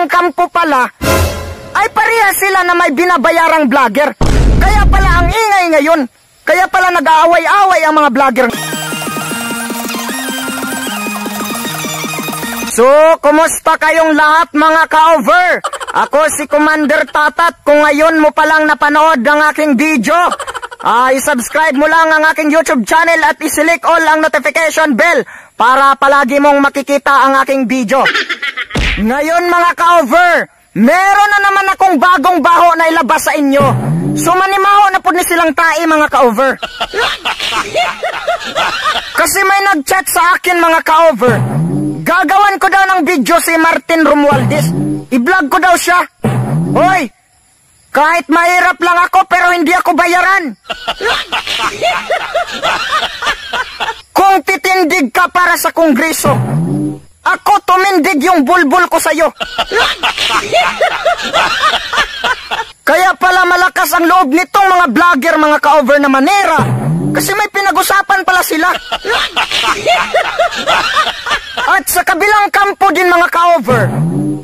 kabilang kampo pala, ay pareha sila na may binabayarang vlogger. Kaya pala ang ingay ngayon. Kaya pala nag-aaway-away ang mga vlogger. So, kumusta kayong lahat mga ka-over? Ako si Commander Tatat. Kung ngayon mo palang napanood ang aking video, i-subscribe mo lang ang aking YouTube channel at i-select all ang notification bell para palagi mong makikita ang aking video. Ngayon mga ka-over, meron na naman akong bagong baho na ilabas sa inyo. So manimaho na po ni silang tae mga ka-over. Kasi may nag-chat sa akin mga ka-over. Gagawan ko daw ng video si Martin Romualdez. I-vlog ko daw siya. Hoy, kahit mahirap lang ako pero hindi ako bayaran. Kung titindig ka para sa kongreso, ako tumindig yung bulbul ko sa'yo. Kaya pala malakas ang loob nitong mga vlogger, mga ka-over na manera. Kasi may pinag-usapan pala sila. At sa kabilang kampo din mga ka-over,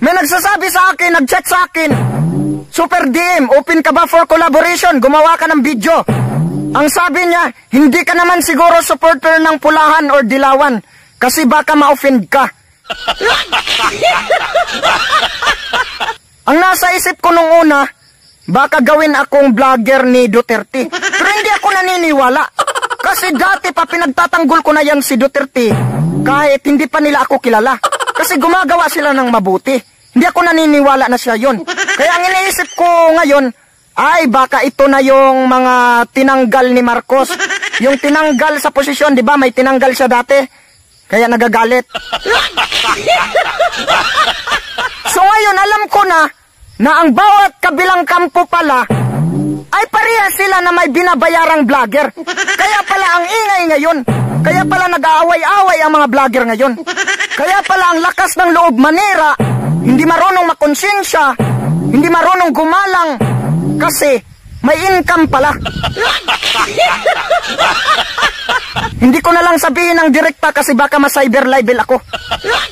may nagsasabi sa akin, nag-chat sa akin, Super DM, open ka ba for collaboration? Gumawa ka ng video. Ang sabi niya, hindi ka naman siguro supporter ng Pulahan or Dilawan kasi baka ma-offend ka. Ang nasa isip ko nung una, baka gawin akong vlogger ni Duterte. Pero hindi ako naniniwala. Kasi dati pa pinagtatanggol ko na yan si Duterte kahit hindi pa nila ako kilala. Kasi gumagawa sila ng mabuti. Hindi ako naniniwala na siya yun. Kaya ang iniisip ko ngayon, ay baka ito na yung mga tinanggal ni Marcos. Yung tinanggal sa posisyon, di ba? May tinanggal siya dati. Kaya nagagalit. So ngayon, alam ko na ang bawat kabilang kampo pala ay pareha sila na may binabayarang vlogger. Kaya pala ang ingay ngayon. Kaya pala nag-aaway-away ang mga vlogger ngayon. Kaya pala ang lakas ng loob manera, hindi marunong makonsensya, hindi marunong gumalang, kasi may income pala. Hindi ko na lang sabihin ng direkta kasi baka ma-cyber libel ako.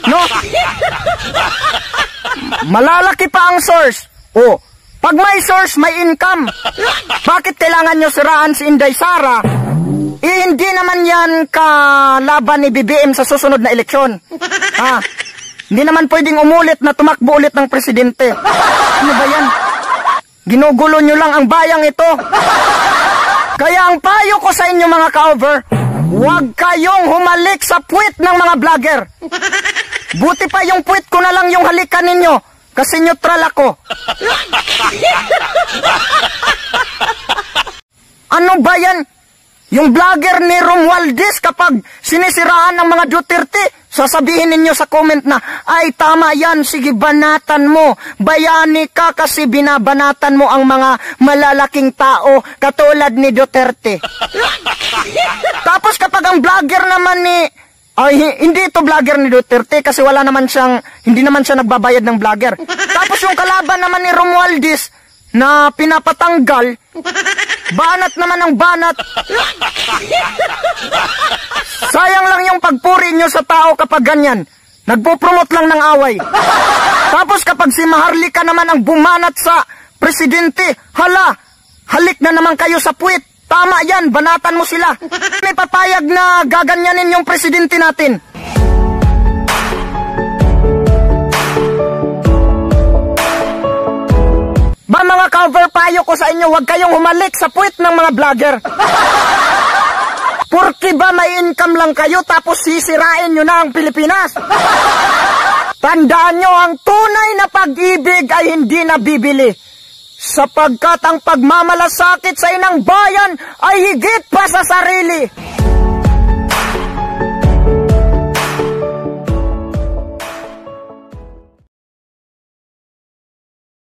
No? Malalaki pa ang source. Oh, pag may source, may income. Bakit kailangan nyo siraan si Inday Sara? Hindi naman yan kalaban ni BBM sa susunod na eleksyon. Hindi naman pwedeng umulit na tumakbo ulit ng presidente. Ano ba yan? Ginugulo nyo lang ang bayang ito. Kaya ang payo ko sa inyo mga ka-over, huwag kayong humalik sa puwit ng mga vlogger. Buti pa yung puwit ko na lang yung halikan ninyo, kasi neutral ako. Ano ba yan? Yung vlogger ni Romualdez, kapag sinisiraan ng mga Duterte, sasabihin ninyo sa comment na, ay tama yan, sige banatan mo. Bayani ka kasi binabanatan mo ang mga malalaking tao katulad ni Duterte. Tapos kapag ang vlogger naman ni, hindi ito vlogger ni Duterte kasi hindi naman siya nagbabayad ng vlogger. Tapos yung kalaban naman ni Romualdez na pinapatanggal, banat naman ang banat. Sayang lang yung pagpuri nyo sa tao kapag ganyan. Nagpo-promote lang ng away. Tapos kapag si Maharlika naman ang bumanat sa presidente, hala, halik na naman kayo sa puwit. Tama yan, banatan mo sila. May papayag na gaganyanin yung presidente natin. Ba mga cover, payo ko sa inyo, huwag kayong humalik sa puwit ng mga vlogger. Porque ba may income lang kayo tapos sisirain nyo na ang Pilipinas? Tandaan nyo, ang tunay na pag-ibig ay hindi nabibili. Sapagkat ang pagmamalasakit sa inang bayan ay higit pa sa sarili.